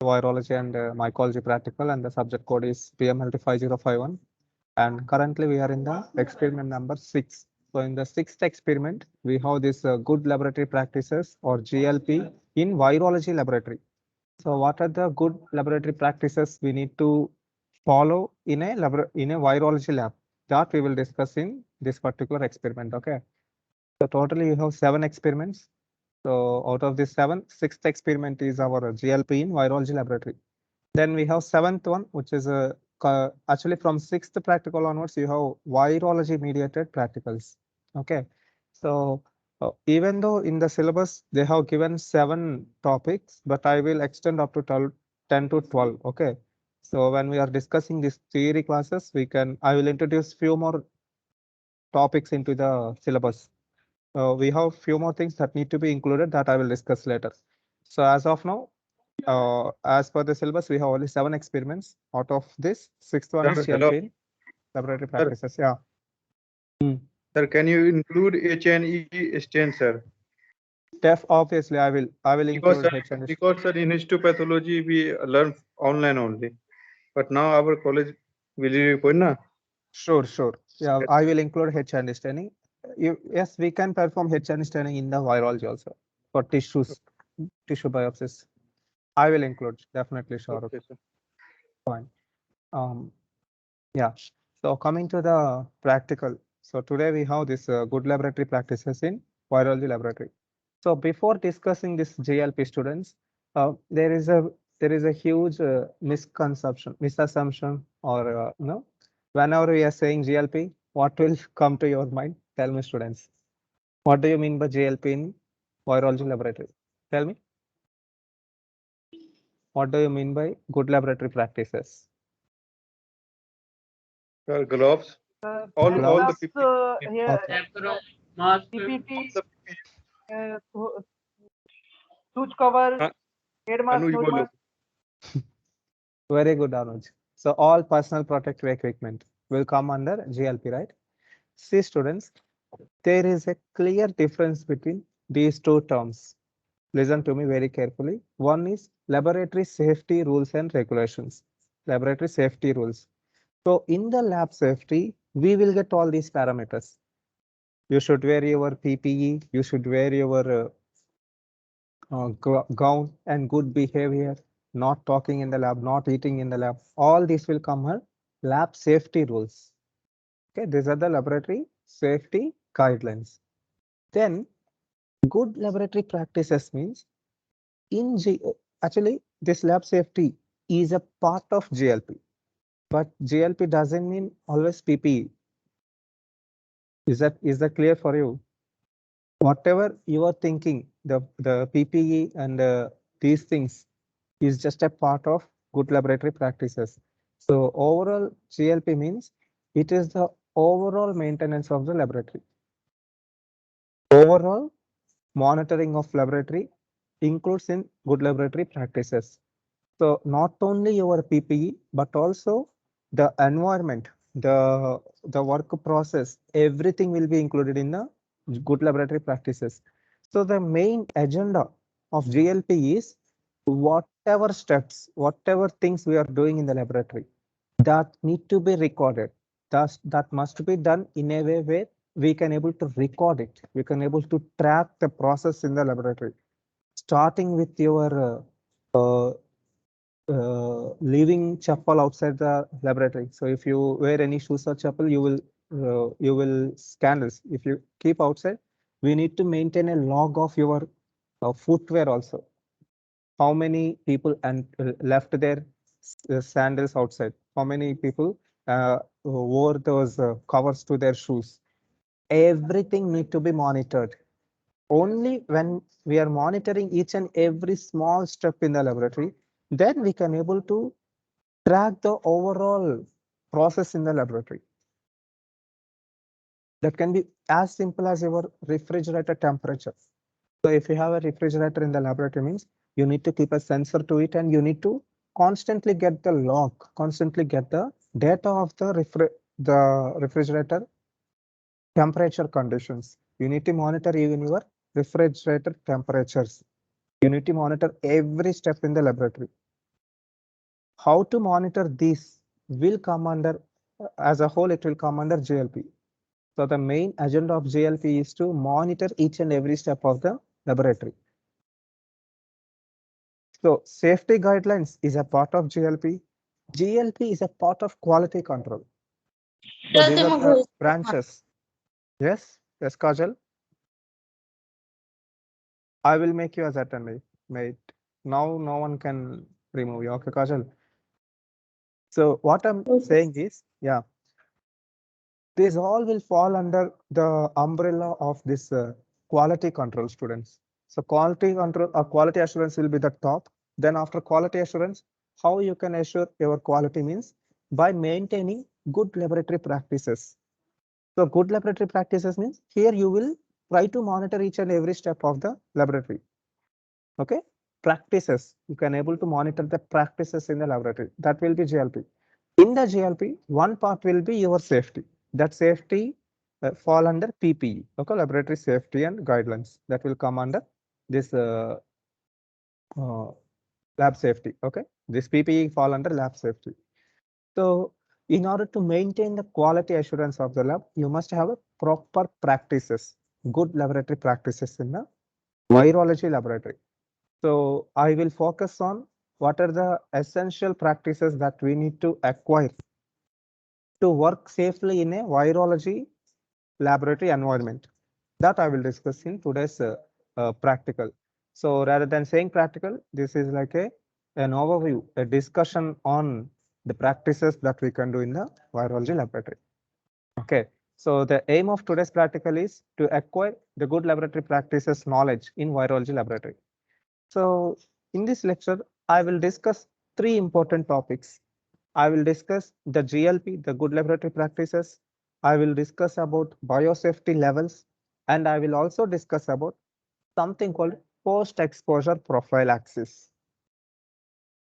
virology and mycology practical, and the subject code is PMLT5051. And currently we are in the experiment number 6. So in the sixth experiment, we have this good laboratory practices or GLP in virology laboratory. So what are the good laboratory practices we need to follow in a virology lab? That we will discuss in this particular experiment. Okay. So totally you have 7 experiments. So out of this 7, sixth experiment is our GLP in virology laboratory. Then we have seventh one, which is actually from sixth practical onwards, you have virology mediated practicals. Okay. So even though in the syllabus they have given 7 topics, but I will extend up to 12, 10 to 12. Okay. So when we are discussing these theory classes, I will introduce few more topics into the syllabus. We have few more things that need to be included that I will discuss later. So as of now, as per the syllabus, we have only 7 experiments. Out of this, sixth one is Hello. GLP laboratory practices. Yeah. Sir, can you include H&E stain, sir? Obviously, I will include H&E. Because sir, in histopathology we learn online only, but now our college will be na. Sure. Yeah, I will include H&E staining. Yes, we can perform H&E staining in the virology also for tissue biopsies. I will include, definitely, sure. Okay, sir. Fine. Yeah. So coming to the practical. So today we have this good laboratory practices in virology laboratory. So before discussing this GLP students, there is a huge misassumption, or whenever we are saying GLP, what will come to your mind? Tell me, students. What do you mean by GLP in virology laboratory? Tell me. What do you mean by good laboratory practices? Sir, gloves. All the people. Here, Mask. PPT, suit cover, head mask, Anuj nose bolo. mask. Very good, Anuj. So all personal protective equipment will come under GLP, right? See, students, there is a clear difference between these two terms. Listen to me very carefully. One is laboratory safety rules and regulations. Laboratory safety rules. So in the lab safety, we will get all these parameters. You should wear your PPE. You should wear your gown and good behavior, not talking in the lab, not eating in the lab. All these will come under lab safety rules. Okay, these are the laboratory safety guidelines. Then good laboratory practices means actually this lab safety is a part of GLP, but GLP doesn't mean always PPE. Is that clear for you? Whatever you are thinking, the PPE and these things is just a part of good laboratory practices. So overall GLP means it is the overall maintenance of the laboratory. Overall monitoring of laboratory includes in good laboratory practices. So not only your PPE, but also the environment, the work process, everything will be included in the good laboratory practices. So the main agenda of GLP is whatever steps, whatever things we are doing in the laboratory, that need to be recorded. That must be done in a way where we can able to record it. We can able to track the process in the laboratory, starting with your leaving chappal outside the laboratory. So if you wear any shoes or chappal, you will scan this. If you keep outside, we need to maintain a log of your footwear also. How many people left their sandals outside? How many people wore those covers to their shoes? Everything need to be monitored. Only when we are monitoring each and every small step in the laboratory, then we can able to track the overall process in the laboratory. That can be as simple as your refrigerator temperature. So if you have a refrigerator in the laboratory, means you need to keep a sensor to it, and you need to constantly get the log, constantly get the data of the refrigerator temperature conditions. You need to monitor even your refrigerator temperatures. You need to monitor every step in the laboratory. how to monitor these will come under, as a whole, it will come under GLP. So the main agenda of GLP is to monitor each and every step of the laboratory. So safety guidelines is a part of GLP. GLP is a part of quality control. So these are the branches. Yes, yes, Kajal. I will make you as attendee, mate. Now no one can remove you. Okay, Kajal. So what I'm saying is, yeah, these all will fall under the umbrella of this quality control, students. So quality control or quality assurance will be the top. Then after quality assurance, how you can assure your quality means by maintaining good laboratory practices. So good laboratory practices means here you will try to monitor each and every step of the laboratory. Okay, practices, you can able to monitor the practices in the laboratory. That will be GLP. In the GLP, one part will be your safety. That safety fall under PPE, okay, laboratory safety and guidelines. That will come under this uh, lab safety. Okay, this PPE fall under lab safety. So in order to maintain the quality assurance of the lab, you must have a proper practices, good laboratory practices in the virology laboratory. So I will focus on what are the essential practices that we need to acquire to work safely in a virology laboratory environment. That I will discuss in today's practical. So rather than saying practical, this is like an overview, a discussion on the practices that we can do in the virology laboratory. Okay, so the aim of today's practical is to acquire the good laboratory practices knowledge in virology laboratory. So in this lecture, I will discuss three important topics. I will discuss the GLP, the good laboratory practices. I will discuss about biosafety levels, and I will also discuss about something called post-exposure prophylaxis.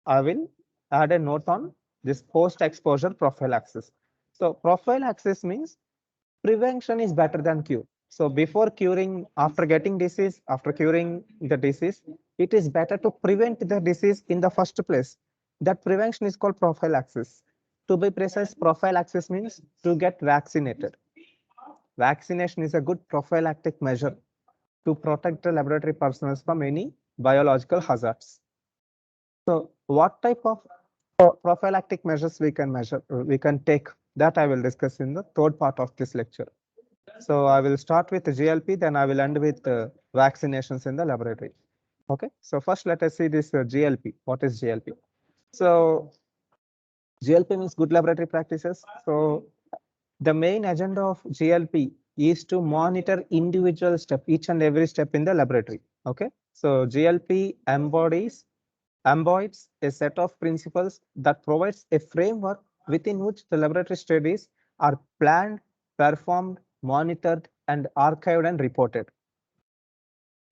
I will add a note on this post-exposure prophylaxis. So prophylaxis means prevention is better than cure. So before curing, after getting disease, after curing the disease, it is better to prevent the disease in the first place. That prevention is called prophylaxis. To be precise, prophylaxis means to get vaccinated. Vaccination is a good prophylactic measure to protect the laboratory personnel from any biological hazards. So what type of prophylactic measures we can take, that I will discuss in the third part of this lecture. So I will start with the GLP, then I will end with vaccinations in the laboratory. Okay, so first let us see this GLP. What is GLP? So GLP means good laboratory practices. So the main agenda of GLP is to monitor individual step, each and every step in the laboratory. Okay, so GLP embodies a set of principles that provides a framework within which the laboratory studies are planned, performed, monitored, and archived and reported.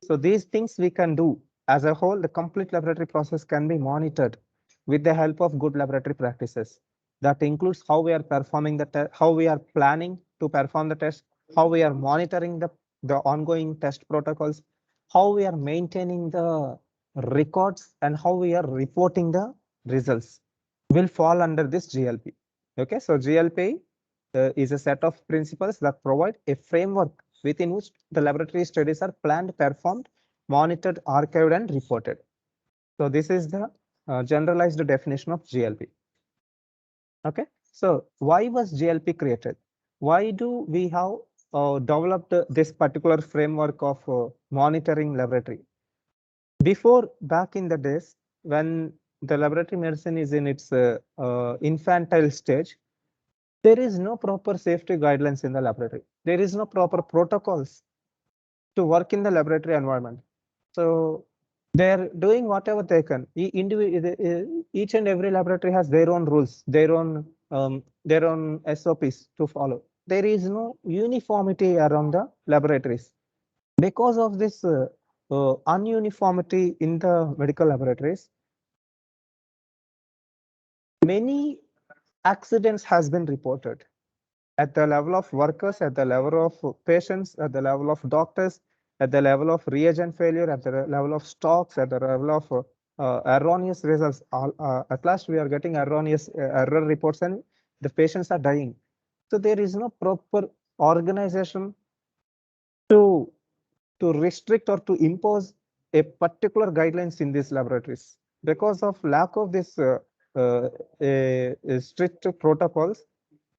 So these things we can do as a whole, the complete laboratory process can be monitored with the help of good laboratory practices. That includes how we are performing the test, how we are planning to perform the test, how we are monitoring the ongoing test protocols, how we are maintaining the records, and how we are reporting the results will fall under this GLP. Okay, so GLP is a set of principles that provide a framework within which the laboratory studies are planned, performed, monitored, archived, and reported. So this is the generalized definition of GLP. Okay, so why was GLP created? Why do we have developed this particular framework of monitoring laboratory? Before, back in the days, when the laboratory medicine is in its infantile stage, there is no proper safety guidelines in the laboratory. There is no proper protocols to work in the laboratory environment. So they're doing whatever they can. Each and every laboratory has their own rules, their own SOPs to follow. There is no uniformity around the laboratories. Because of this ununiformity in the medical laboratories, many accidents has been reported at the level of workers, at the level of patients, at the level of doctors, at the level of reagent failure, at the level of stocks, at the level of erroneous results. At last, we are getting erroneous error reports, and the patients are dying. So there is no proper organization to restrict or to impose a particular guidelines in these laboratories. Because of lack of this strict protocols,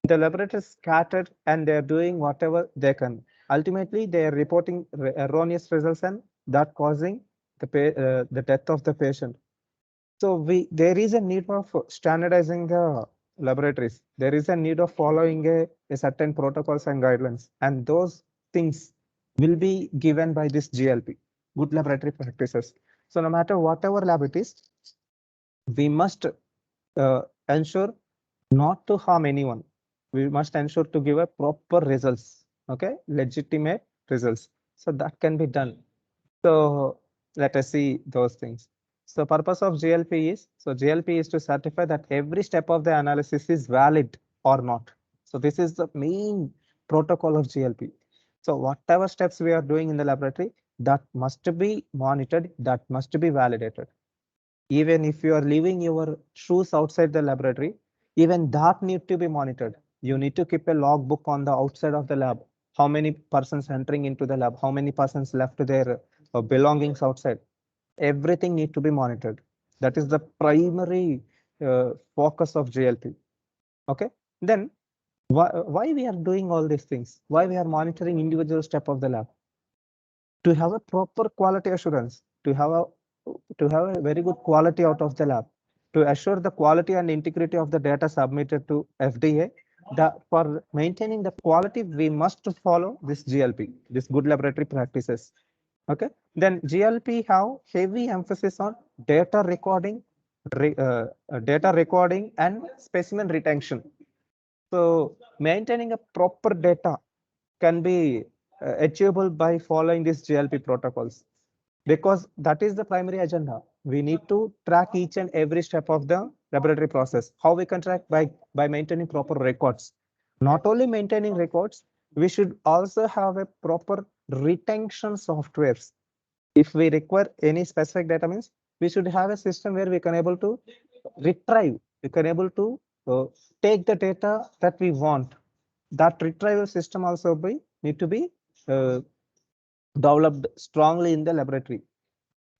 the laboratories scattered and they are doing whatever they can. Ultimately, they are reporting erroneous results, and that causing the death of the patient. So there is a need of standardizing the laboratories. There is a need of following a certain protocols and guidelines, and those things will be given by this GLP, good laboratory practices. So no matter whatever lab it is, we must ensure not to harm anyone. We must ensure to give a proper results, okay, legitimate results. So that can be done. So let us see those things. So purpose of GLP is, so GLP is to certify that every step of the analysis is valid or not. So this is the main protocol of GLP. So whatever steps we are doing in the laboratory, that must be monitored, that must be validated. Even if you are leaving your shoes outside the laboratory, even that need to be monitored. You need to keep a log book on the outside of the lab. How many persons entering into the lab? How many persons left their belongings outside? Everything need to be monitored. That is the primary focus of GLP. Okay. Then why we are doing all these things? Why we are monitoring individual step of the lab? To have a proper quality assurance, to have a very good quality out of the lab, to assure the quality and integrity of the data submitted to FDA. For maintaining the quality, we must follow this GLP, this good laboratory practices. Okay. Then GLP have heavy emphasis on data recording, data recording and specimen retention. So maintaining a proper data can be achievable by following these GLP protocols, because that is the primary agenda. We need to track each and every step of the laboratory process. How we can track? By maintaining proper records. Not only maintaining records, we should also have a proper retention softwares. If we require any specific data, means we should have a system where we can able to retrieve, we can able to take the data that we want. That retrieval system also need to be uh, developed strongly in the laboratory.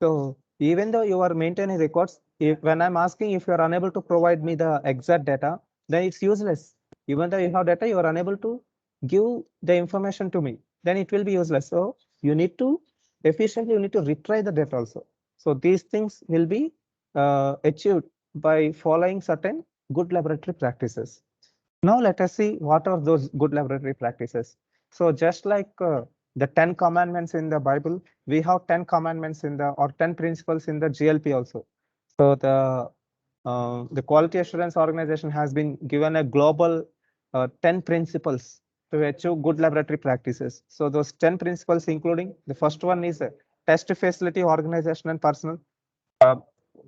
So even though you are maintaining records, when I'm asking if you are unable to provide me the exact data, then it's useless. Even though you have data, you are unable to give the information to me, then it will be useless. So you need to efficiently, you need to retrieve the data also. So these things will be achieved by following certain good laboratory practices. Now let us see what are those good laboratory practices. So just like the 10 commandments in the Bible, we have 10 commandments in the, or 10 principles in the GLP also. So the quality assurance organization has been given a global 10 principles to achieve good laboratory practices. So those 10 principles, including the first one is test facility organization and personnel.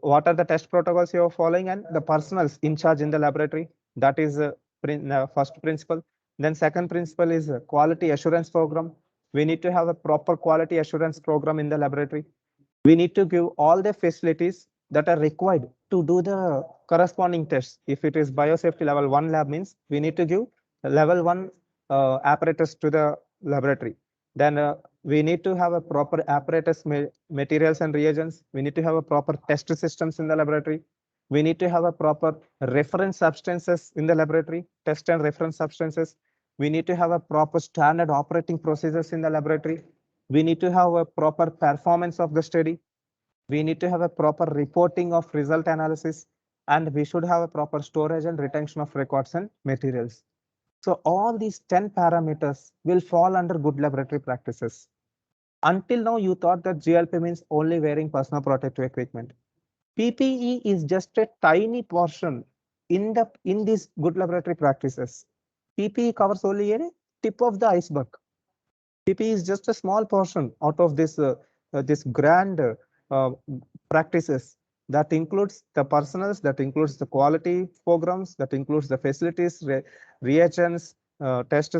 What are the test protocols you are following and the personals in charge in the laboratory? That is first principle. Then second principle is quality assurance program. We need to have a proper quality assurance program in the laboratory. We need to give all the facilities that are required to do the corresponding tests. If it is biosafety level 1 lab, means we need to give level 1 apparatus to the laboratory. Then we need to have a proper apparatus, materials and reagents. We need to have a proper test systems in the laboratory. We need to have a proper reference substances in the laboratory, test and reference substances. We need to have a proper standard operating procedures in the laboratory. We need to have a proper performance of the study. We need to have a proper reporting of result analysis, and we should have a proper storage and retention of records and materials. So all these 10 parameters will fall under good laboratory practices. Until now, you thought that GLP means only wearing personal protective equipment. PPE is just a tiny portion in these good laboratory practices. PPE covers only a tip of the iceberg. PPE is just a small portion out of this grand practices that includes the personals, that includes the quality programs, that includes the facilities, reagents, test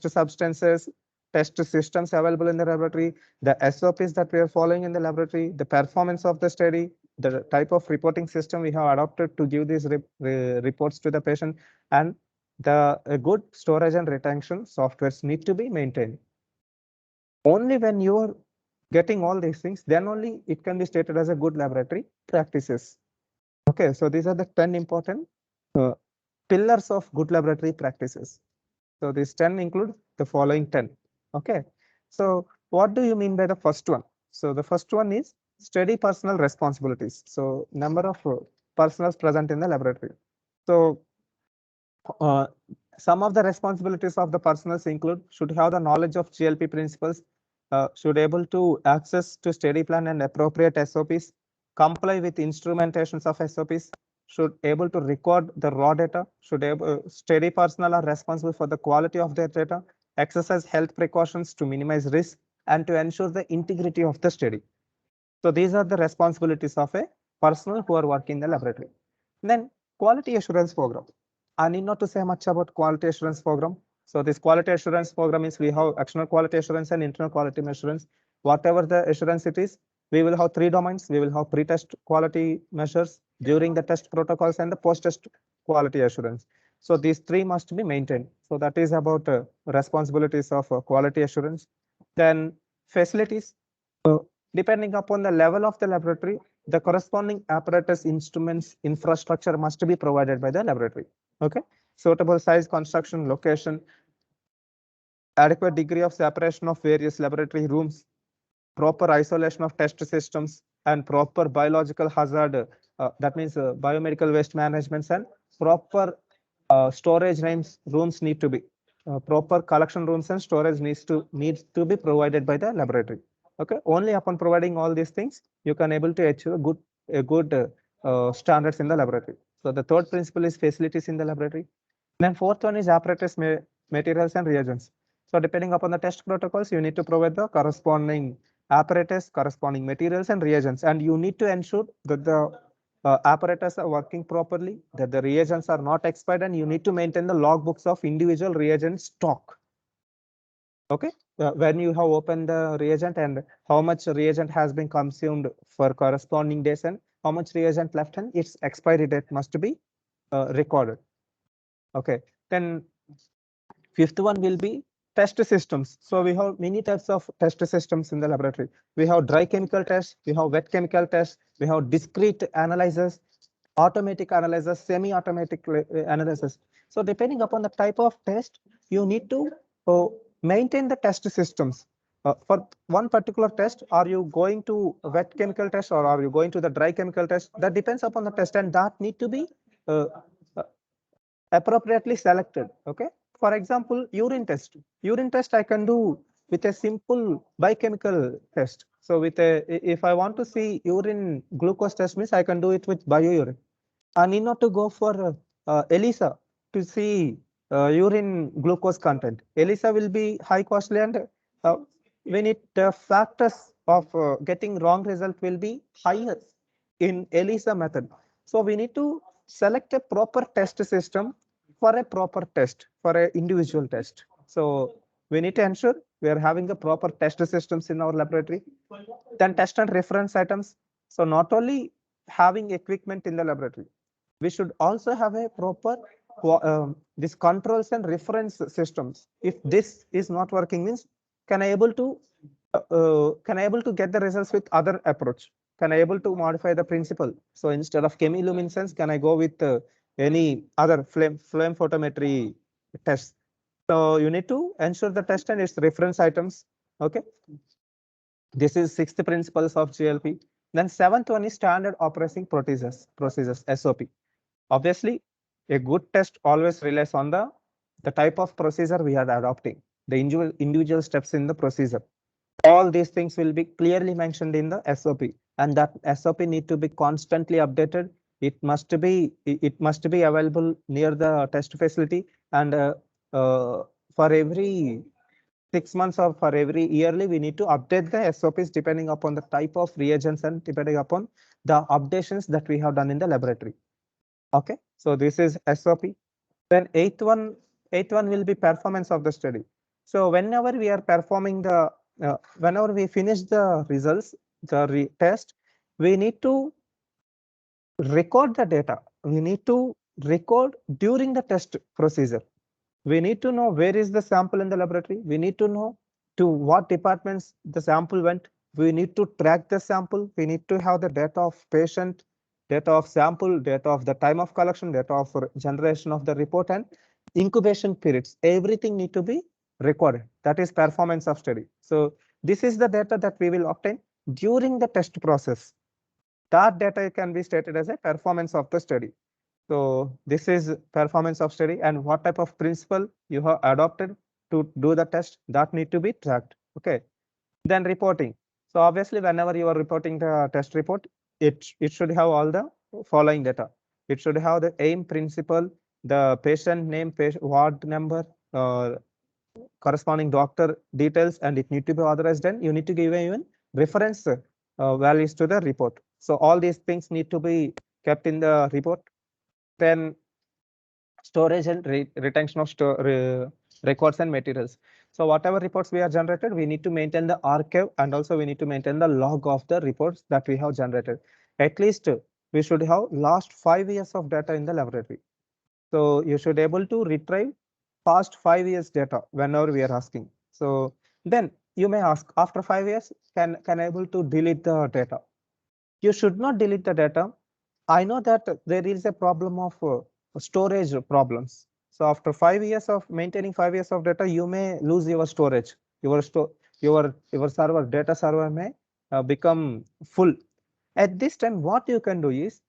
substances, test systems available in the laboratory, the SOPs that we are following in the laboratory, the performance of the study, the type of reporting system we have adopted to give these reports to the patient, and the good storage and retention softwares need to be maintained. Only when you are getting all these things, then only it can be stated as a good laboratory practices. Okay, so these are the 10 important pillars of good laboratory practices. So these 10 include the following 10. Okay, so what do you mean by the first one? So the first one is steady personal responsibilities. So number of personals present in the laboratory. So some of the responsibilities of the personals include should have the knowledge of GLP principles, should able to access to study plan and appropriate SOPs, comply with instrumentations of SOPs, should able to record the raw data, should study personnel are responsible for the quality of their data, exercise health precautions to minimize risk, and to ensure the integrity of the study. So these are the responsibilities of a personnel who are working in the laboratory. Then quality assurance program. I need not to say much about quality assurance program. So this quality assurance program is we have external quality assurance and internal quality assurance. Whatever the assurance it is, we will have 3 domains. We will have pre-test quality measures, during the test protocols, and the post-test quality assurance. So these 3 must be maintained. So that is about responsibilities of quality assurance. Then facilities. Depending upon the level of the laboratory, the corresponding apparatus, instruments, infrastructure must be provided by the laboratory. Okay, suitable size, construction, location, adequate degree of separation of various laboratory rooms, proper isolation of test systems, and proper biological hazard, that means biomedical waste management, and proper storage rooms need to be proper collection rooms and storage needs to be provided by the laboratory. Okay, only upon providing all these things you can able to achieve a good standards in the laboratory. So the third principle is facilities in the laboratory. Then fourth one is apparatus, materials, and reagents. So depending upon the test protocols, you need to provide the corresponding apparatus, corresponding materials, and reagents, and you need to ensure that the apparatus are working properly, that the reagents are not expired, and you need to maintain the logbooks of individual reagent stock. Okay, when you have opened the reagent and how much reagent has been consumed for corresponding days and how much reagent left, and its expiry date must be recorded. Okay, then fifth one will be test systems. So we have many types of test systems in the laboratory. We have dry chemical tests, we have wet chemical tests, we have discrete analyzers, automatic analyzers, semi-automatic analyzers. So depending upon the type of test, you need to maintain the test systems. For one particular test, are you going to a wet chemical test or are you going to the dry chemical test? That depends upon the test, and that need to be appropriately selected. Okay, for example, urine test. Urine test I can do with a simple biochemical test. So with if I want to see urine glucose test, means I can do it with biourine. I need not to go for ELISA to see urine glucose content. ELISA will be high costly, and when it factors of getting wrong result will be higher in ELISA method. So we need to select a proper test system for a proper test, for an individual test. So we need to ensure we are having the proper test systems in our laboratory. Then test and reference items. So not only having equipment in the laboratory, we should also have a proper this controls and reference systems. If this is not working, means can I able to get the results with other approach? Can I able to modify the principle? So instead of chemiluminescence, can I go with any other flame photometry test? So you need to ensure the test and its reference items. Okay, this is sixth principles of GLP. Then seventh one is standard operating procedures SOP. Obviously, a good test always relies on the type of procedure we are adopting, the individual steps in the procedure. All these things will be clearly mentioned in the SOP, and that SOP need to be constantly updated. It must be available near the test facility, and for every 6 months or for every yearly, we need to update the SOPs depending upon the type of reagents and depending upon the updations that we have done in the laboratory. Okay, so this is SOP. Then eighth one will be performance of the study. So whenever we are performing whenever we finish the results, the test, we need to record the data. We need to record during the test procedure. We need to know where is the sample in the laboratory. We need to know to what departments the sample went. We need to track the sample. We need to have the data of patient, data of sample, data of the time of collection, data of generation of the report, and incubation periods. Everything need to be recorded. That is performance of study. So this is the data that we will obtain during the test process. That data can be stated as a performance of the study. So this is performance of study, and what type of principle you have adopted to do the test, that need to be tracked. Okay. Then reporting. So obviously, whenever you are reporting the test report, it should have all the following data. It should have the aim, principle, the patient name, patient ward number, corresponding doctor details, and it need to be authorized. And you need to give even reference values to the report. So all these things need to be kept in the report. Then storage and retention of records and materials. So whatever reports we are generated, we need to maintain the archive, and also we need to maintain the log of the reports that we have generated. At least we should have last 5 years of data in the laboratory. So you should able to retrieve past 5 years data whenever we are asking. So then you may ask, after 5 years, can I able to delete the data? You should not delete the data. I know that there is a problem of storage problems. So after 5 years of maintaining 5 years of data, you may lose your storage. Your server, data server may become full. At this time, what you can do is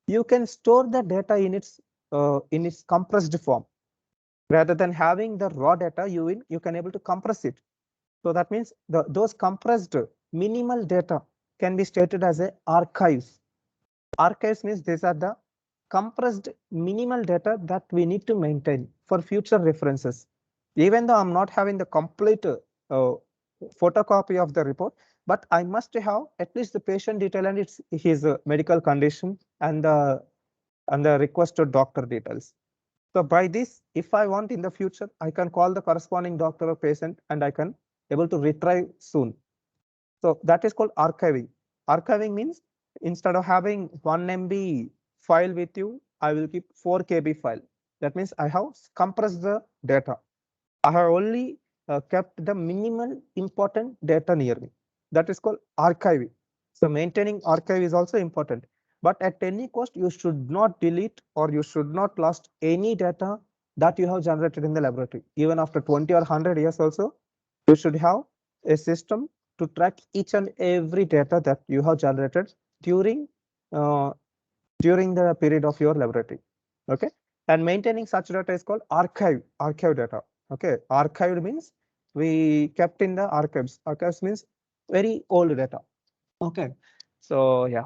you can store the data in its compressed form. Rather than having the raw data, you can able to compress it. So that means those compressed minimal data can be stated as a archives. Archives means these are the compressed minimal data that we need to maintain for future references. Even though I'm not having the complete photocopy of the report, but I must have at least the patient detail and his medical condition and the requested doctor details. So by this, if I want in the future, I can call the corresponding doctor or patient and I can able to retrieve soon. So that is called archiving. Archiving means instead of having 1 MB file with you, I will keep 4 KB file. That means I have compressed the data. I have only kept the minimal important data near me. That is called archiving. So maintaining archive is also important. But at any cost, you should not delete or you should not lost any data that you have generated in the laboratory. Even after 20 or 100 years also, you should have a system to track each and every data that you have generated during the period of your laboratory. Okay. And maintaining such data is called archive data. Okay. Archived means we kept in the archives. Archives means very old data. Okay. So yeah.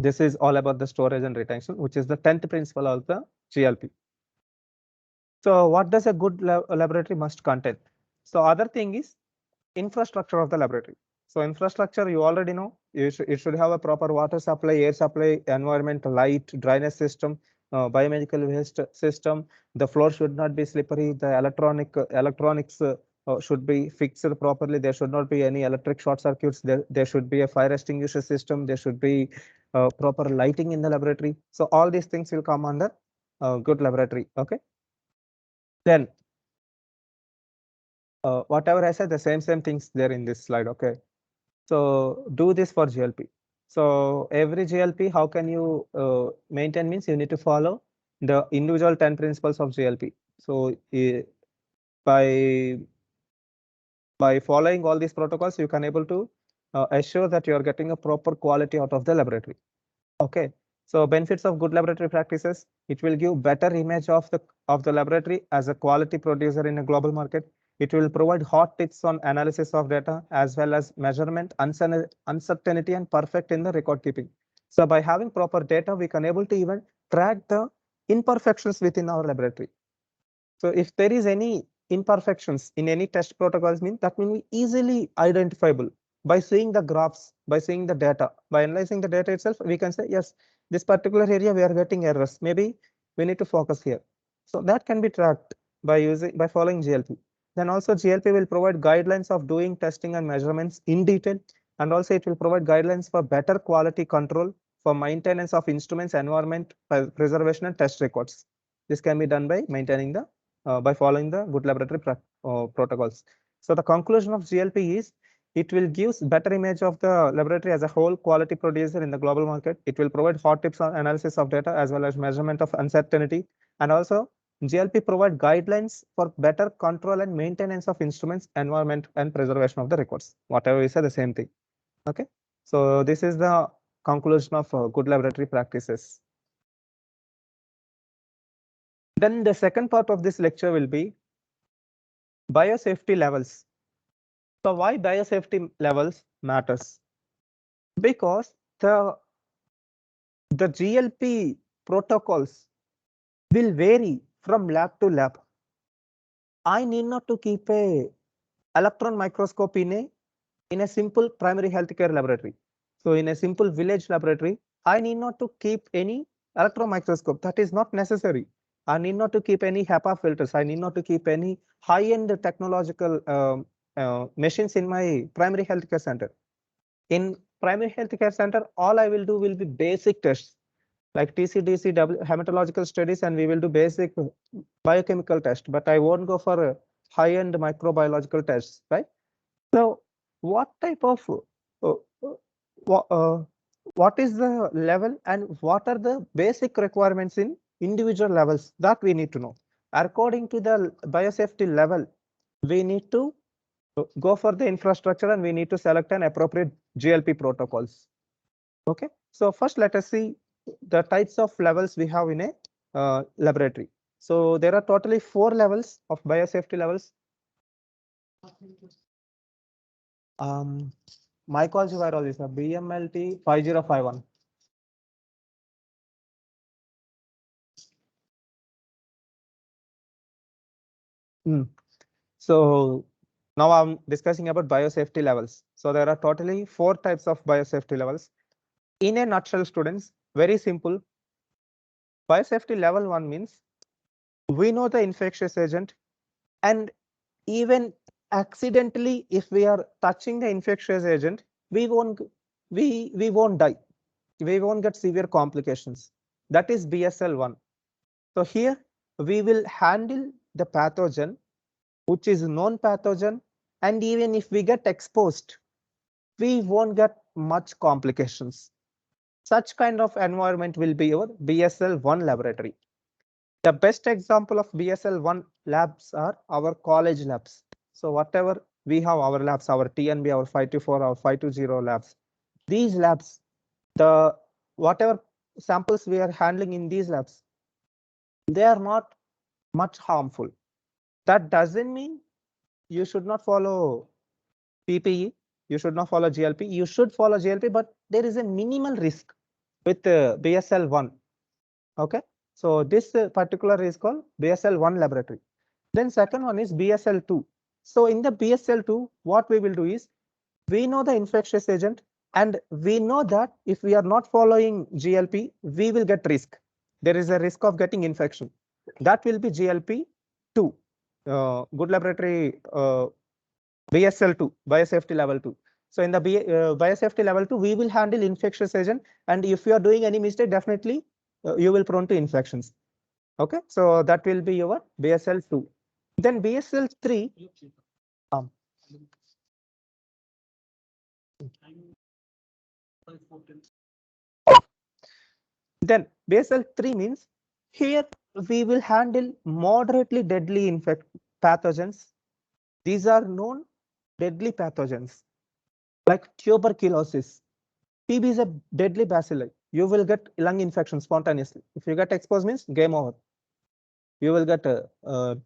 This is all about the storage and retention, which is the 10th principle of the GLP. So what does a good laboratory must contain? So other thing is infrastructure of the laboratory. So infrastructure, you already know, it should have a proper water supply, air supply, environment, light, drainage system, biomedical waste system. The floor should not be slippery. The electronics should be fixed properly. There should not be any electric short circuits. There should be a fire extinguisher system. There should be proper lighting in the laboratory. So all these things will come under good laboratory. Okay. Then whatever I said, the same things there in this slide. Okay. So do this for GLP. So every GLP, how can you maintain means you need to follow the individual 10 principles of GLP. So by following all these protocols, you can able to assure that you are getting a proper quality out of the laboratory. Okay. So benefits of good laboratory practices, it will give better image of the laboratory as a quality producer in a global market. It will provide hot tips on analysis of data as well as measurement, uncertainty, and perfect in the record keeping. So by having proper data, we can able to even track the imperfections within our laboratory. So if there is any imperfections in any test protocols, that will be easily identifiable by seeing the graphs, by seeing the data, by analyzing the data itself. We can say, yes, this particular area we are getting errors. Maybe we need to focus here. So that can be tracked by following GLP. Then also GLP will provide guidelines of doing testing and measurements in detail. And also it will provide guidelines for better quality control for maintenance of instruments, environment, preservation, and test records. This can be done by maintaining the by following the good laboratory protocols. So the conclusion of GLP is it will give better image of the laboratory as a whole quality producer in the global market. It will provide hot tips on analysis of data as well as measurement of uncertainty. And also GLP provide guidelines for better control and maintenance of instruments, environment, and preservation of the records. Whatever we say, the same thing. Okay. So this is the conclusion of good laboratory practices. Then the second part of this lecture will be biosafety levels. So why biosafety levels matters? Because the GLP protocols will vary from lab to lab. I need not to keep a electron microscope in a simple primary healthcare laboratory. So in a simple village laboratory, I need not to keep any electron microscope. That is not necessary. I need not to keep any HEPA filters. I need not to keep any high-end technological machines in my primary healthcare center. In primary healthcare center, all I will do will be basic tests like TCDC, hematological studies, and we will do basic biochemical test. But I won't go for high-end microbiological tests, right? So what type of what is the level and what are the basic requirements in individual levels that we need to know? According to the biosafety level, we need to go for the infrastructure and we need to select an appropriate GLP protocols. Okay, so first let us see the types of levels we have in a laboratory. So there are totally 4 levels of biosafety levels. Mycology virology, sir, BMLT 5051. So now I'm discussing about biosafety levels. So there are totally 4 types of biosafety levels. In a nutshell, students, very simple. Biosafety level 1 means we know the infectious agent, and even accidentally, if we are touching the infectious agent, we won't die. We won't get severe complications. That is BSL1. So here we will handle the pathogen, which is known pathogen, and even if we get exposed, we won't get much complications. Such kind of environment will be your BSL1 laboratory. The best example of BSL1 labs are our college labs. So whatever we have our labs, our TNB, our 524, our 520 labs, these labs, the whatever samples we are handling in these labs, they are not much harmful. That doesn't mean you should not follow PPE, you should not follow GLP, you should follow GLP, but there is a minimal risk with BSL1. Okay, so this particular is called BSL1 laboratory. Then second one is BSL2. So in the BSL2, what we will do is we know the infectious agent, and we know that if we are not following GLP, we will get risk. There is a risk of getting infection. That will be GLP2, good laboratory BSL2, biosafety level 2. So in the biosafety level 2, we will handle infectious agent, and if you are doing any mistake, definitely you will prone to infections. Okay, so that will be your BSL2. Then BSL3. Then BSL3 means here we will handle moderately deadly pathogens. These are known deadly pathogens like tuberculosis. TB is a deadly bacilli. You will get lung infection spontaneously. If you get exposed, means game over. You will get a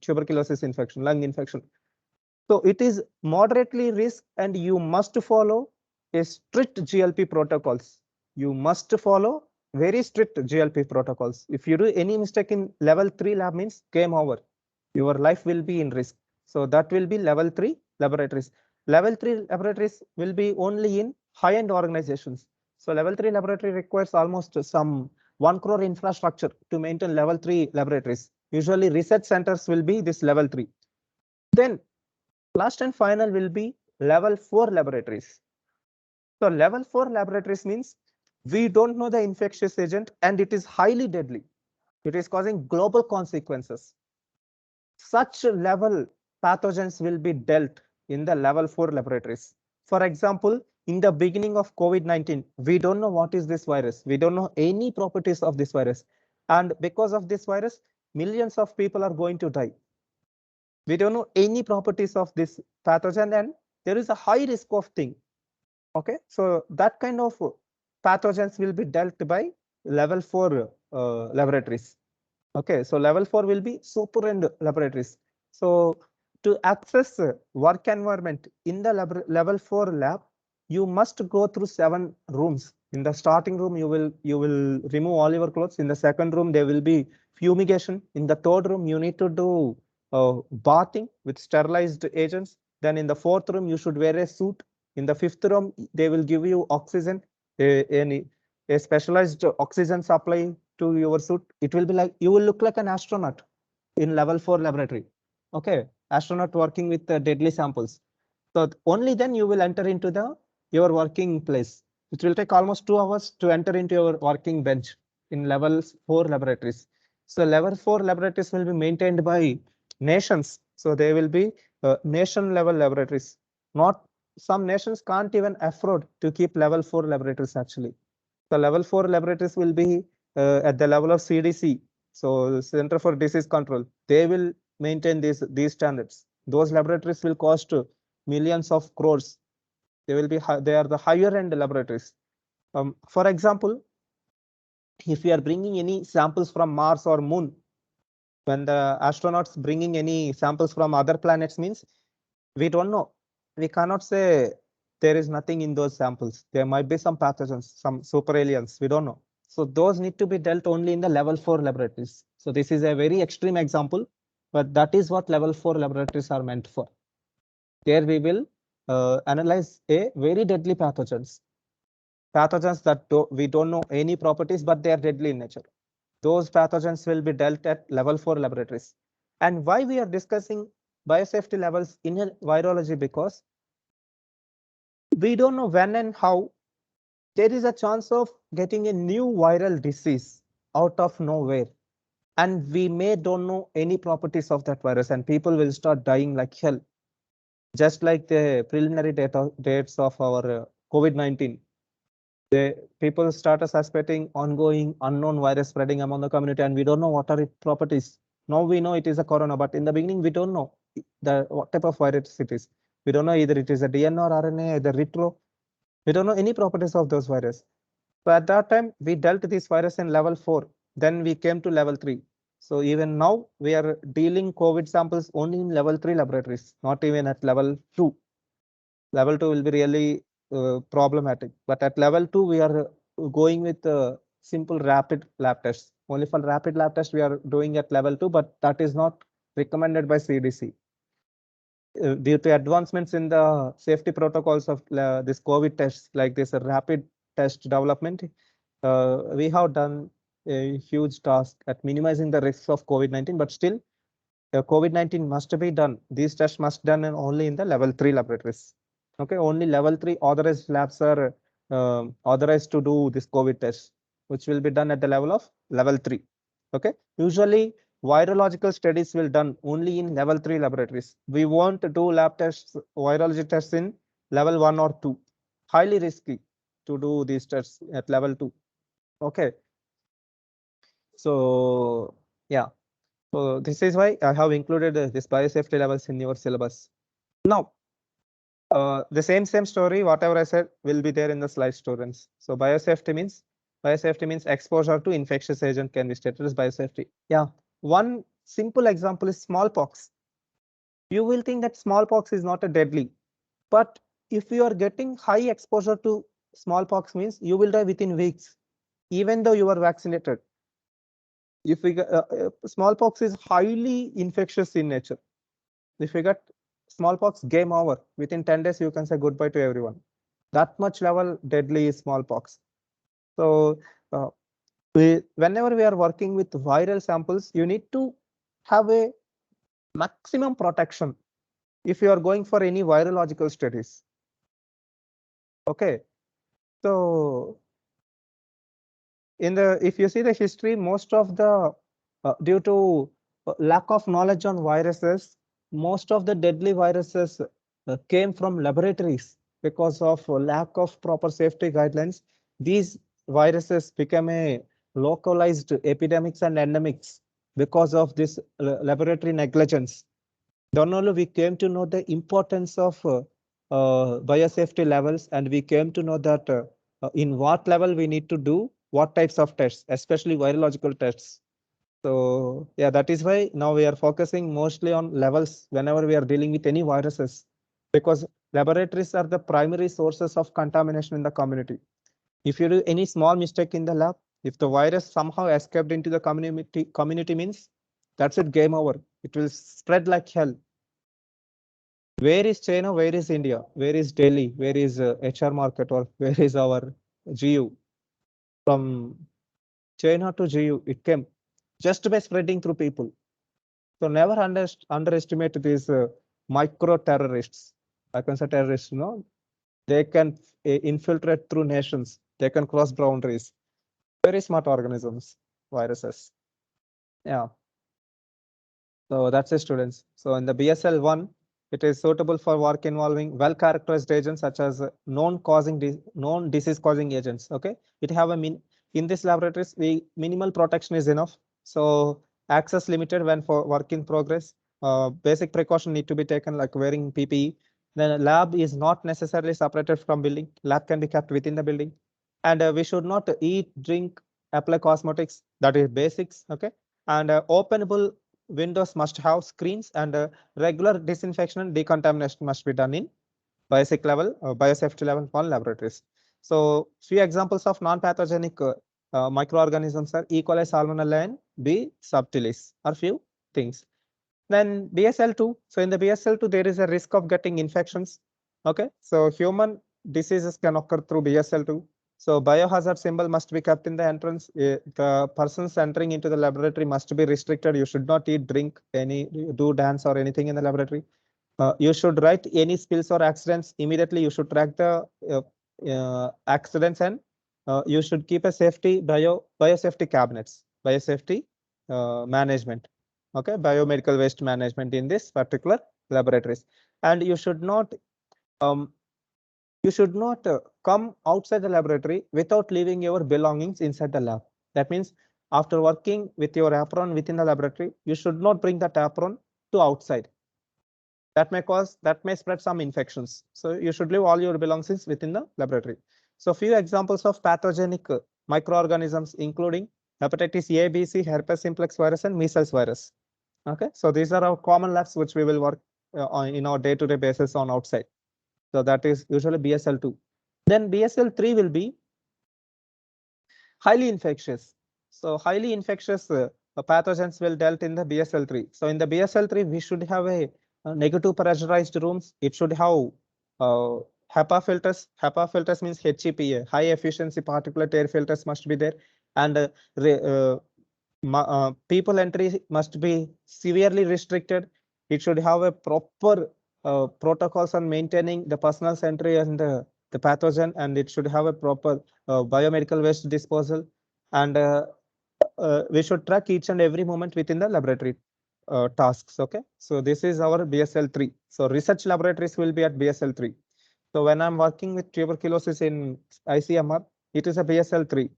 tuberculosis infection, lung infection. So it is moderately risk, and you must follow a strict GLP protocols. You must follow very strict GLP protocols. If you do any mistake in level 3 lab, means game over. Your life will be in risk. So that will be level 3 laboratories. Level 3 laboratories will be only in high-end organizations. So level 3 laboratory requires almost some 1 crore infrastructure to maintain level 3 laboratories. Usually research centers will be this level 3. Then last and final will be level 4 laboratories. So level 4 laboratories means We don't know the infectious agent and it is highly deadly. It is causing global consequences. Such level pathogens will be dealt in the level 4 laboratories. For example, in the beginning of COVID-19, we don't know what is this virus. We don't know any properties of this virus. And because of this virus, millions of people are going to die. We don't know any properties of this pathogen and there is a high risk of thing. Okay, so that kind of pathogens will be dealt by level 4 laboratories. Okay, so level 4 will be super end laboratories. So to access work environment in the level 4 lab, you must go through 7 rooms. In the starting room, you will remove all your clothes. In the second room, there will be fumigation. In the third room, you need to do bathing with sterilized agents. Then in the fourth room, you should wear a suit. In the fifth room, they will give you oxygen, a specialized oxygen supply to your suit. It will be like you will look like an astronaut in level 4 laboratory. Okay, astronaut working with deadly samples. So only then you will enter into your working place. It will take almost 2 hours to enter into your working bench in level 4 laboratories. So level 4 laboratories will be maintained by nations. So they will be nation level laboratories. Not some nations can't even afford to keep level 4 laboratories actually. The level 4 laboratories will be at the level of CDC. So Center for Disease Control. They will maintain these standards. Those laboratories will cost millions of crores. They will be they are the higher end laboratories. For example, if we are bringing any samples from Mars or Moon, when the astronauts bringing any samples from other planets means we don't know. We cannot say there is nothing in those samples. There might be some pathogens, some super aliens. We don't know. So those need to be dealt only in the level 4 laboratories. So this is a very extreme example, but that is what level 4 laboratories are meant for. There we will analyze a very deadly pathogens. Pathogens that we don't know any properties, but they are deadly in nature. Those pathogens will be dealt at level 4 laboratories. And why we are discussing biosafety levels in virology? Because we don't know when and how there is a chance of getting a new viral disease out of nowhere. And we may don't know any properties of that virus and people will start dying like hell. Just like the preliminary dates of our COVID-19. The people started suspecting ongoing unknown virus spreading among the community and we don't know what are its properties. Now we know it is a corona, but in the beginning we don't know what type of virus it is. We don't know either it is a DNA or RNA, either retro. We don't know any properties of those viruses. So at that time, we dealt this virus in level 4. Then we came to level 3. So even now, we are dealing COVID samples only in level 3 laboratories, not even at level 2. Level 2 will be really problematic. But at level 2, we are going with simple rapid lab tests. Only for rapid lab tests, we are doing at level 2, but that is not recommended by CDC. Due to advancements in the safety protocols of this COVID tests, like this rapid test development, we have done a huge task at minimizing the risks of COVID-19, but still COVID-19 must be done. These tests must be done only in the level 3 laboratories. Okay, only level 3 authorized labs are authorized to do this COVID test, which will be done at the level of level 3. Okay, usually virological studies will done only in level 3 laboratories. We won't do lab tests, virology tests in level 1 or 2. Highly risky to do these tests at level 2. Okay. So yeah. So this is why I have included this biosafety levels in your syllabus. Now, the same story, whatever I said will be there in the slide, students. So biosafety means exposure to infectious agent can be stated as biosafety. Yeah, one simple example is smallpox. You will think that smallpox is not a deadly, but if you are getting high exposure to smallpox means you will die within weeks, even though you are vaccinated. If we smallpox is highly infectious in nature. If you get smallpox, game over. Within 10 days, you can say goodbye to everyone. That much level deadly is smallpox. So whenever we are working with viral samples, you need to have a maximum protection if you are going for any virological studies. Okay. So if you see the history, most of the due to lack of knowledge on viruses, most of the deadly viruses came from laboratories because of lack of proper safety guidelines. These viruses became a localized epidemics and endemics because of this laboratory negligence. Then only we came to know the importance of biosafety levels, and we came to know that in what level we need to do what types of tests, especially virological tests. So yeah, that is why now we are focusing mostly on levels whenever we are dealing with any viruses, because laboratories are the primary sources of contamination in the community. If you do any small mistake in the lab, if the virus somehow escaped into the community means that's it, game over. It will spread like hell. Where is China? Where is India? Where is Delhi? Where is HR market, or where is our GU? From China to GU, it came just by spreading through people. So never underestimate these micro terrorists. I can say terrorists, no? They can infiltrate through nations. They can cross boundaries. Very smart organisms, viruses. Yeah. So that's it, students. So in the BSL 1, it is suitable for work involving well-characterized agents such as known disease-causing agents. Okay, it have a in these laboratories, minimal protection is enough. So access limited when for work in progress. Basic precaution need to be taken, like wearing PPE. Then lab is not necessarily separated from building. Lab can be kept within the building, and we should not eat, drink, apply cosmetics. That is basics. Okay, and openable windows must have screens, and regular disinfection and decontamination must be done in biosafety level 1 laboratories. So few examples of non-pathogenic microorganisms are E. coli, Salmonella, and B. subtilis are few things. Then BSL2. So in the BSL2, there is a risk of getting infections. Okay, so human diseases can occur through BSL2. So biohazard symbol must be kept in the entrance. The persons entering into the laboratory must be restricted. You should not eat, drink, do dance or anything in the laboratory. You should write any spills or accidents immediately. You should track the accidents, and you should keep a biosafety cabinets, biosafety management. Okay, biomedical waste management in this particular laboratories, and you should not come outside the laboratory without leaving your belongings inside the lab. That means after working with your apron within the laboratory, you should not bring that apron to outside. That may spread some infections. So you should leave all your belongings within the laboratory. So few examples of pathogenic microorganisms, including hepatitis A, B, C, herpes simplex virus, and measles virus. Okay, so these are our common labs which we will work in our day-to-day basis on outside. So that is usually BSL2. Then BSL3 will be highly infectious. So highly infectious pathogens will dealt in the BSL3. So in the BSL3, we should have a negative pressurized rooms. It should have HEPA filters. HEPA filters means HEPA, high efficiency particulate air filters must be there, and people entry must be severely restricted. It should have a proper protocols on maintaining the personal entry and the pathogen, and it should have a proper biomedical waste disposal, and we should track each and every moment within the laboratory tasks. Okay, so this is our BSL3. So research laboratories will be at BSL3. So when I'm working with tuberculosis in ICMR, it is a BSL3.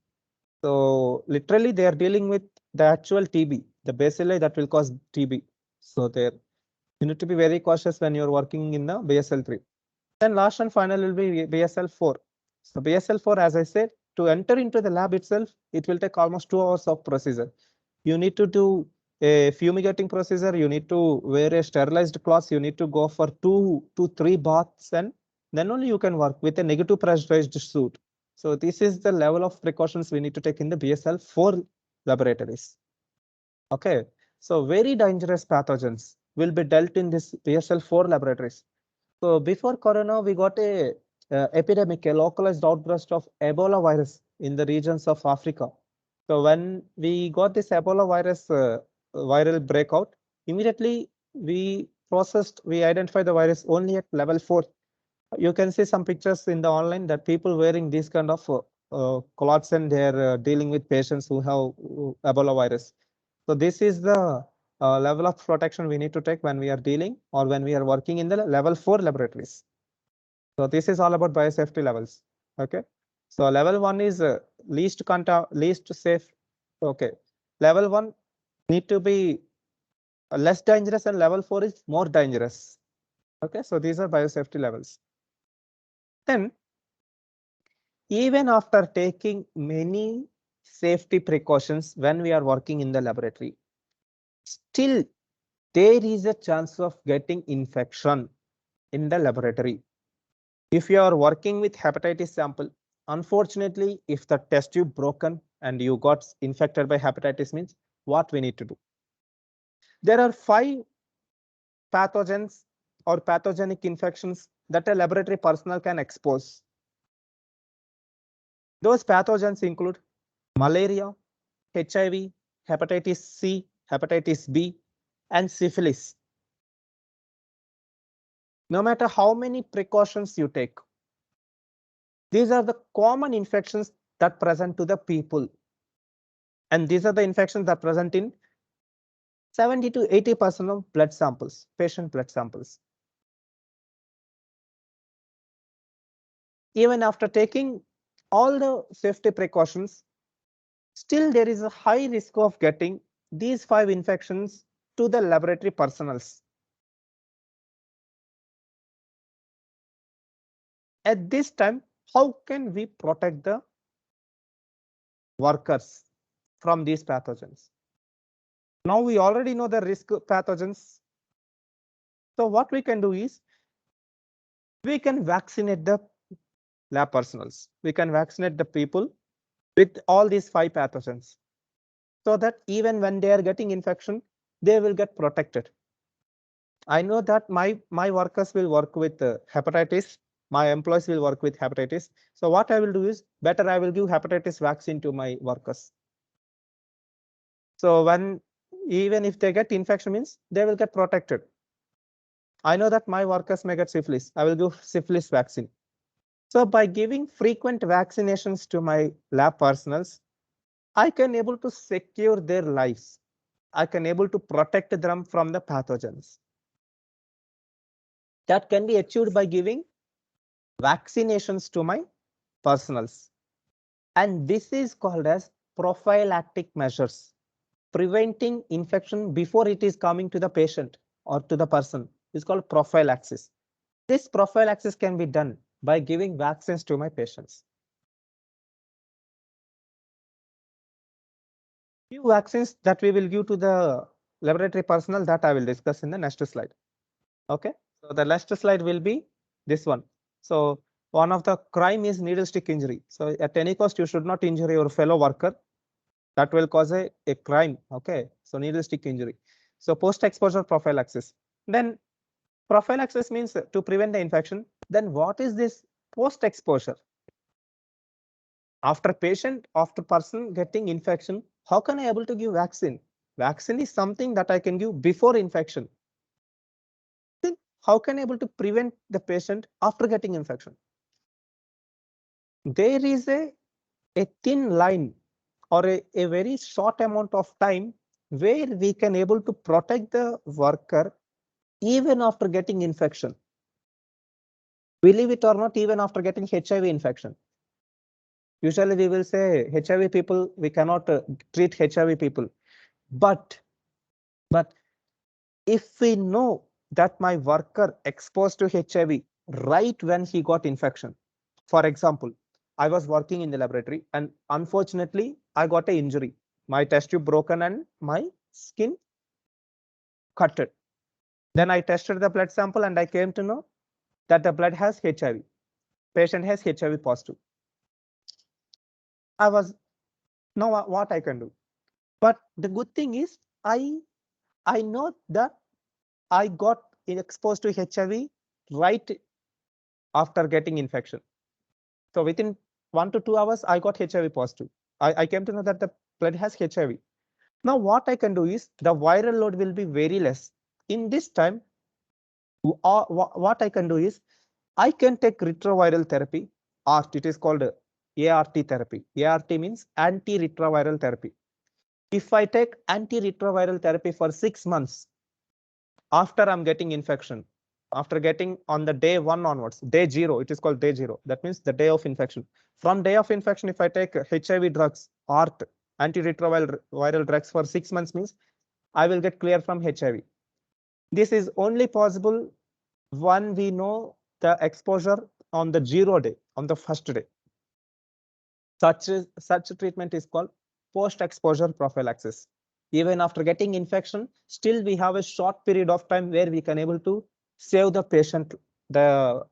So literally they are dealing with the actual TB, the bacilli that will cause TB. So there, you need to be very cautious when you're working in the BSL3. Then last and final will be BSL4. So BSL4, as I said, to enter into the lab itself, it will take almost 2 hours of procedure. You need to do a fumigating procedure. You need to wear a sterilized cloth. You need to go for 2 to 3 baths, and then only you can work with a negative pressurized suit. So this is the level of precautions we need to take in the BSL4 laboratories. Okay, so very dangerous pathogens will be dealt in this BSL4 laboratories. So before Corona, we got a epidemic, a localized outburst of Ebola virus in the regions of Africa. So when we got this Ebola virus viral breakout, immediately we identified the virus only at level 4. You can see some pictures in the online that people wearing these kind of clots and they're dealing with patients who have Ebola virus. So this is the level of protection we need to take when we are dealing or when we are working in the level 4 laboratories. So this is all about biosafety levels. Okay. So level 1 is least safe. Okay. Level 1 need to be less dangerous and level 4 is more dangerous. Okay. So these are biosafety levels. Then even after taking many safety precautions when we are working in the laboratory, still there is a chance of getting infection in the laboratory. If you are working with hepatitis sample, unfortunately, if the test tube broken and you got infected by hepatitis means what we need to do. There are 5 pathogens or pathogenic infections that a laboratory personnel can expose. Those pathogens include malaria, HIV, hepatitis C, hepatitis B, and syphilis. No matter how many precautions you take, these are the common infections that present to the people. And these are the infections that present in 70 to 80% of blood samples, patient blood samples. Even after taking all the safety precautions, still there is a high risk of getting these 5 infections to the laboratory personnels. At this time, how can we protect the workers from these pathogens? Now we already know the risk pathogens. So what we can do is we can vaccinate the lab personals. We can vaccinate the people with all these 5 pathogens so that even when they are getting infection, they will get protected. I know that my workers will work with hepatitis. My employees will work with hepatitis. So what I will do is better I will give hepatitis vaccine to my workers. So when even if they get infection means they will get protected. I know that my workers may get syphilis. I will give syphilis vaccine. So by giving frequent vaccinations to my lab personals, I can able to secure their lives. I can able to protect them from the pathogens. That can be achieved by giving vaccinations to my personals. And this is called as prophylactic measures, preventing infection before it is coming to the patient or to the person is called prophylaxis. This prophylaxis can be done by giving vaccines to my patients. Few vaccines that we will give to the laboratory personnel that I will discuss in the next slide. Okay, so the next slide will be this one. So one of the crime is needle stick injury. So at any cost, you should not injure your fellow worker. That will cause a crime. Okay, so needle stick injury. So post-exposure prophylaxis. Then prophylaxis means to prevent the infection. Then what is this post-exposure? After person getting infection, how can I able to give vaccine? Vaccine is something that I can give before infection. Then how can I able to prevent the patient after getting infection? There is a thin line or a very short amount of time where we can able to protect the worker even after getting infection. Believe it or not, even after getting HIV infection. Usually we will say HIV people, we cannot treat HIV people. But if we know that my worker exposed to HIV right when he got infection, for example, I was working in the laboratory and unfortunately I got an injury. My test tube broken and my skin cutted. Then I tested the blood sample and I came to know that the blood has HIV. Patient has HIV positive. I was now what I can do. But the good thing is I know that I got exposed to HIV right after getting infection. So within 1 to 2 hours, I got HIV positive. I came to know that the blood has HIV. Now what I can do is the viral load will be very less. In this time, what I can do is I can take retroviral therapy, or it is called ART therapy. ART means antiretroviral therapy. If I take antiretroviral therapy for 6 months after I'm getting infection, after getting on the day 1 onwards, day 0, it is called day 0. That means the day of infection. From day of infection, if I take HIV drugs, ART, antiretroviral drugs for 6 months means I will get clear from HIV. This is only possible when we know the exposure on the 0 day, on the first day. Such treatment is called post-exposure prophylaxis. Even after getting infection, still we have a short period of time where we can able to save the patient, the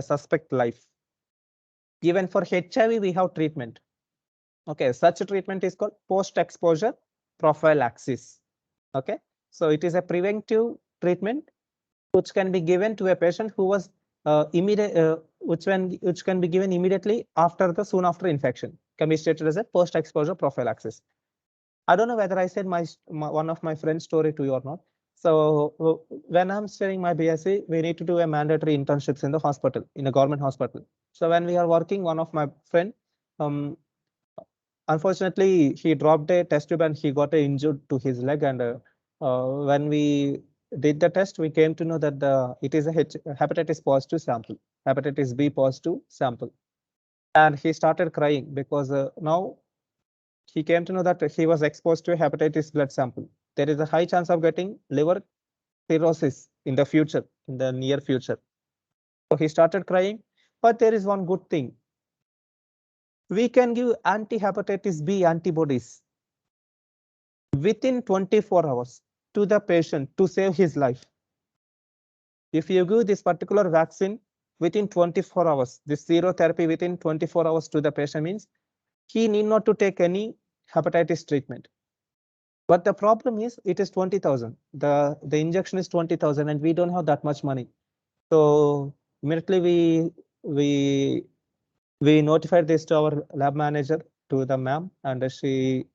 suspect life. Even for HIV, we have treatment. Okay, such a treatment is called post-exposure prophylaxis. Okay, so it is a preventive treatment which can be given to a patient who was which can be given immediately after the soon after infection. Can be stated as a post-exposure prophylaxis. I don't know whether I said my one of my friend's story to you or not. So when I'm studying my BSc, we need to do a mandatory internships in the hospital, in a government hospital. So when we are working, one of my friend, unfortunately, he dropped a test tube and he got injured to his leg. And when we did the test, we came to know that it is a hepatitis positive sample, hepatitis B positive sample. And he started crying because now he came to know that he was exposed to a hepatitis blood sample. There is a high chance of getting liver cirrhosis in the future, in the near future. So he started crying. But there is one good thing. We can give anti-hepatitis B antibodies within 24 hours to the patient to save his life. If you give this particular vaccine within 24 hours, this serotherapy within 24 hours to the patient means he need not to take any hepatitis treatment. But the problem is it is 20,000. The injection is 20,000 and we don't have that much money. So immediately we notified this to our lab manager, to the ma'am, and she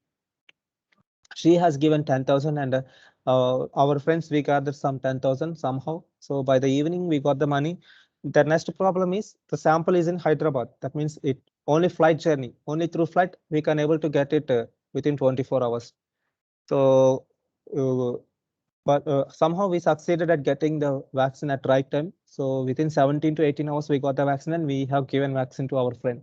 has given 10,000, and our friends, we gathered some 10,000 somehow. So by the evening we got the money. The next problem is the sample is in Hyderabad. That means it only flight journey, only through flight we can able to get it within 24 hours. So but somehow we succeeded at getting the vaccine at right time. So within 17 to 18 hours we got the vaccine and we have given vaccine to our friend.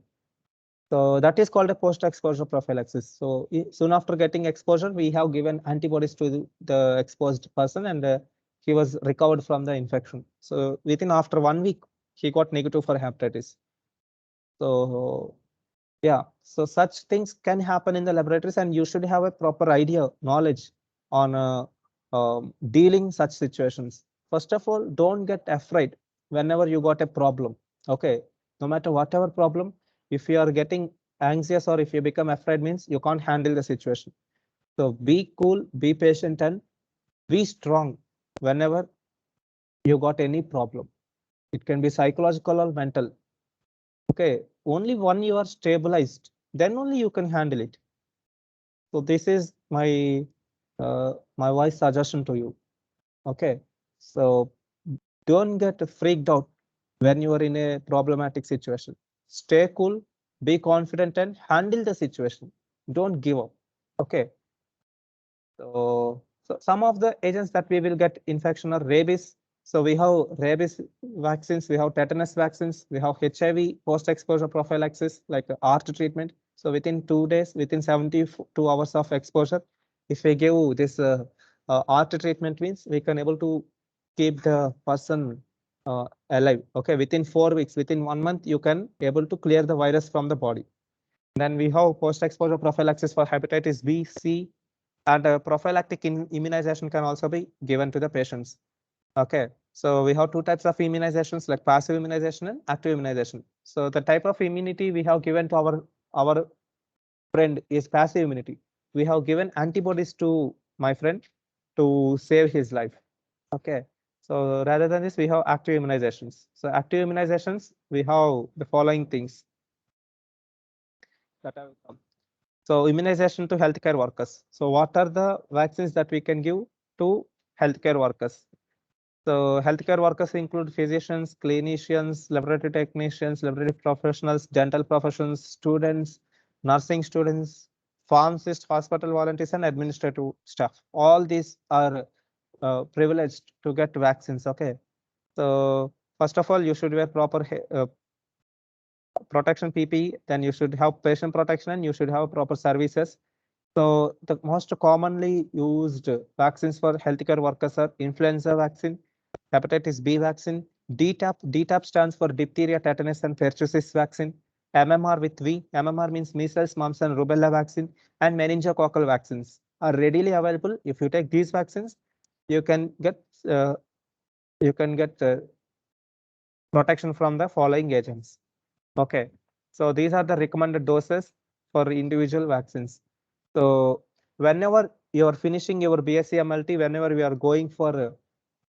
So that is called a post-exposure prophylaxis. So soon after getting exposure, we have given antibodies to the exposed person, and he was recovered from the infection. So within after 1 week, he got negative for hepatitis. So yeah, so such things can happen in the laboratories, and you should have a proper idea, knowledge on dealing such situations. First of all, don't get afraid whenever you got a problem. Okay, no matter whatever problem, if you are getting anxious or if you become afraid means you can't handle the situation. So be cool, be patient, and be strong whenever you got any problem. It can be psychological or mental. Okay, only when you are stabilized, then only you can handle it. So this is my my wise suggestion to you. Okay, so don't get freaked out when you are in a problematic situation. Stay cool, be confident, and handle the situation. Don't give up. Okay. So some of the agents that we will get infection are rabies. So we have rabies vaccines, we have tetanus vaccines, we have HIV post-exposure prophylaxis like ART treatment. So within 2 days, within 72 hours of exposure, if we give this ART treatment means we can able to keep the person alive. Okay, within 4 weeks, within 1 month, you can able to clear the virus from the body. Then we have post-exposure prophylaxis for hepatitis B, C, and prophylactic immunization can also be given to the patients. Okay, so we have two types of immunizations like passive immunization and active immunization. So the type of immunity we have given to our friend is passive immunity. We have given antibodies to my friend to save his life. Okay, so rather than this, we have active immunizations. So active immunizations, we have the following things that have come. So immunization to healthcare workers. So what are the vaccines that we can give to healthcare workers? So healthcare workers include physicians, clinicians, laboratory technicians, laboratory professionals, dental professions, students, nursing students, pharmacists, hospital volunteers, and administrative staff. All these are privileged to get vaccines. Okay. So first of all, you should wear proper protection PPE. Then you should have patient protection and you should have proper services. So the most commonly used vaccines for healthcare workers are influenza vaccine, hepatitis B vaccine, DTaP. DTaP stands for diphtheria, tetanus, and pertussis vaccine. MMR with V. MMR means measles, mumps, and rubella vaccine, and meningococcal vaccines are readily available. If you take these vaccines, you can get uh, protection from the following agents. Okay, so these are the recommended doses for individual vaccines. So whenever you are finishing your BSc MLT, whenever we are going for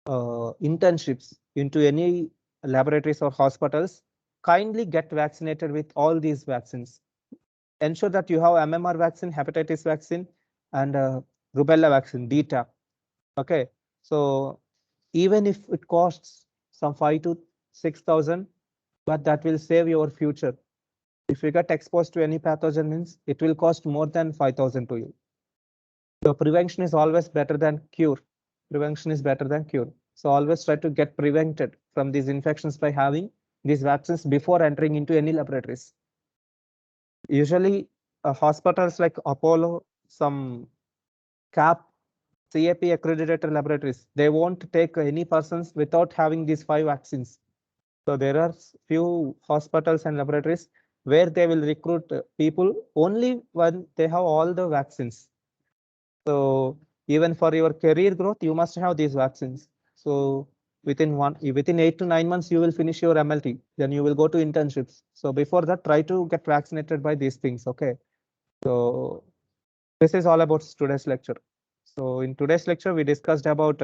internships into any laboratories or hospitals, kindly get vaccinated with all these vaccines. Ensure that you have MMR vaccine, hepatitis vaccine, and rubella vaccine, DTaP. Okay, so even if it costs some 5 to 6,000, but that will save your future. If you get exposed to any pathogen, means it will cost more than 5,000 to you. So prevention is always better than cure. Prevention is better than cure. So always try to get prevented from these infections by having these vaccines before entering into any laboratories. Usually hospitals like Apollo, some CAP accredited laboratories, they won't take any persons without having these 5 vaccines. So there are few hospitals and laboratories where they will recruit people only when they have all the vaccines. So even for your career growth, you must have these vaccines. So within 8 to 9 months, you will finish your MLT. Then you will go to internships. So before that, try to get vaccinated by these things. Okay. So this is all about today's lecture. So in today's lecture, we discussed about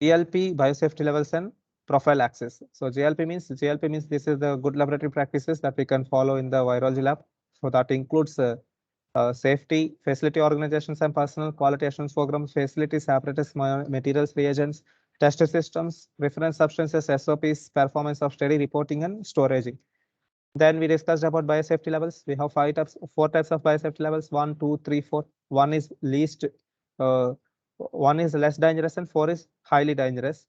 GLP, biosafety levels, and profile access. So GLP means this is the good laboratory practices that we can follow in the virology lab. So that includes safety, facility organizations and personal quality assurance programs, facilities, apparatus, materials, reagents, test systems, reference substances, SOPs, performance of study reporting and storaging. Then we discussed about biosafety levels. We have 4 types of biosafety levels: 1, 2, 3, 4. One is least, 1 is less dangerous, and 4 is highly dangerous.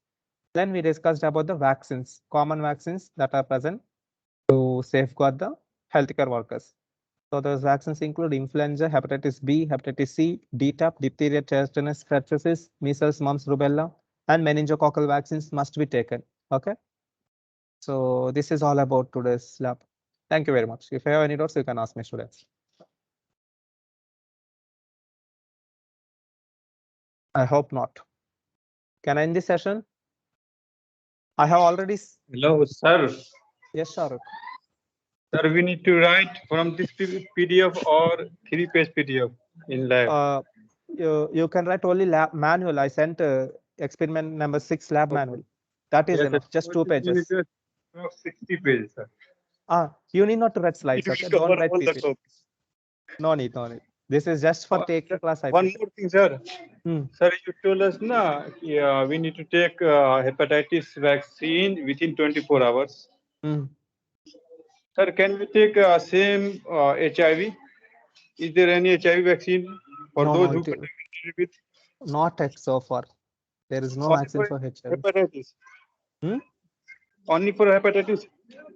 Then we discussed about the vaccines, common vaccines that are present to safeguard the healthcare workers. So those vaccines include influenza, hepatitis B, hepatitis C, DTaP, diphtheria, tetanus, pertussis, measles, mumps, rubella, and meningococcal vaccines must be taken. Okay. So this is all about today's lab. Thank you very much. If you have any doubts, you can ask me, students. I hope not. Can I end this session? I have already. Hello, sir. Yes, Shahrukh. Sir, we need to write from this PDF or 3-page PDF in lab. You can write only lab manual. I sent experiment number 6 lab manual. That is Yes, enough. Just 2 You need pages. to have 60 pages, sir. You need not to write slides. It will Okay? cover Don't write all the PPT. topics. No need, no need. This is just for taking class. One more thing, sir. Hmm. Sir, you told us we need to take hepatitis vaccine within 24 hours. Hmm. Sir, can we take same HIV? Is there any HIV vaccine for No, those no, who it, contaminated with not yet so far. There is no only vaccine for for HIV. hepatitis? Hmm? Only for hepatitis?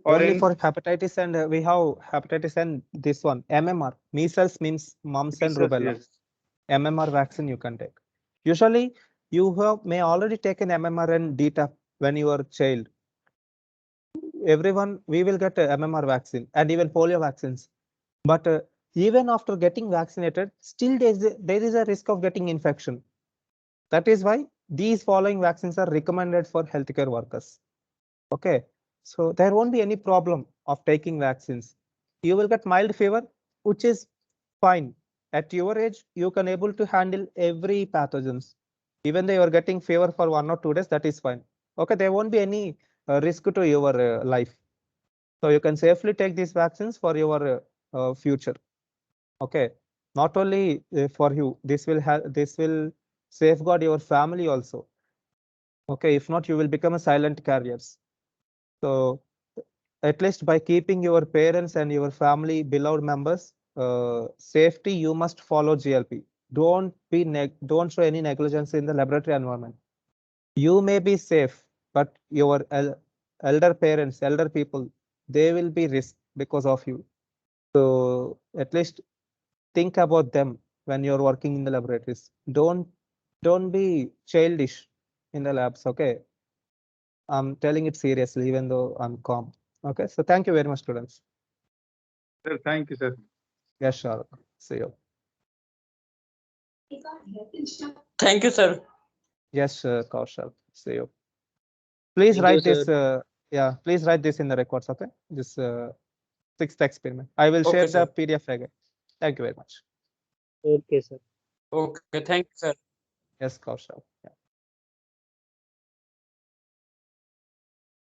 Or Only any for hepatitis, and we have hepatitis and this one, MMR. Measles means mumps and measles, rubella. yes. MMR vaccine you can take. Usually, you may already taken MMR and DTaP when you are child. Everyone, we will get a MMR vaccine and even polio vaccines. But even after getting vaccinated, still there is a risk of getting infection. That is why these following vaccines are recommended for healthcare workers. Okay, so there won't be any problem of taking vaccines. You will get mild fever, which is fine. At your age, you can able to handle every pathogens. Even though you are getting fever for 1 or 2 days, that is fine. Okay, there won't be any risk to your life. So you can safely take these vaccines for your future. Okay, not only for you, this will safeguard your family also. Okay, if not, you will become a silent carriers. So at least by keeping your parents and your family beloved members safety, you must follow GLP. Don't show any negligence in the laboratory environment. You may be safe, but your elder parents, elder people, they will be risk because of you. So at least think about them when you're working in the laboratories. Don't be childish in the labs. Okay, I'm telling it seriously, even though I'm calm. Okay, so thank you very much, students. Sir, thank you, sir. Yes, sure. See you. Thank you, sir. Yes, Kaushal. See you. Please Thank write you, this. sir. Yeah, please write this in the records. Okay, this sixth experiment. I will share Okay, the sir. PDF again. Thank you very much. Okay, sir. Okay, thank you, sir. Yes, Kaushal.